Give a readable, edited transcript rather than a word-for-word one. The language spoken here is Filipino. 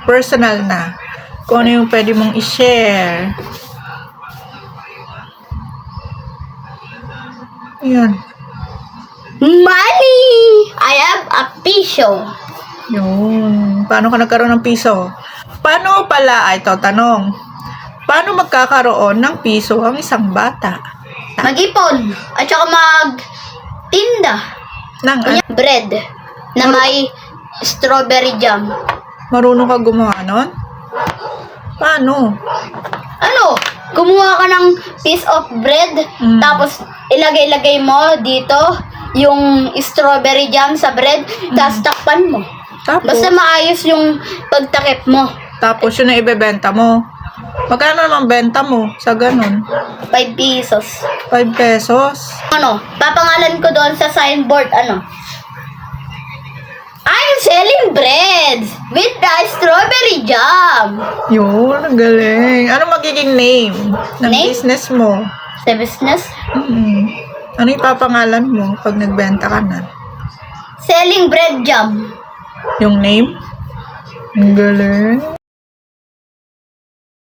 personal na. Kung ano yung pwede mong i-share. Yan. Money! I have a piso. Yun. Paano ka nagkaroon ng piso? Paano pala, ito, tanong. Paano magkakaroon ng piso ang isang bata? Mag-ipon. At saka mag-tinda. Nang, Bread na may strawberry jam. marunong ka gumawa nun? Paano? Ano? Kumuha ka ng piece of bread, tapos ilagay-lagay mo dito yung strawberry jam sa bread, tapos takpan mo. Tapos, Basta maayos yung pagtakip mo. tapos yun ang ibebenta mo. Magkano naman benta mo sa ganun? 5 pesos. 5 pesos? Ano? Papangalan ko doon sa signboard, ano? I'm selling bread with the strawberry jam. Yun, ang galing. Ano magiging name ng Name? business mo? Sa business? Ano yung papangalan mo pag nagbenta ka na? Selling bread jam. Yung name? Ang galing.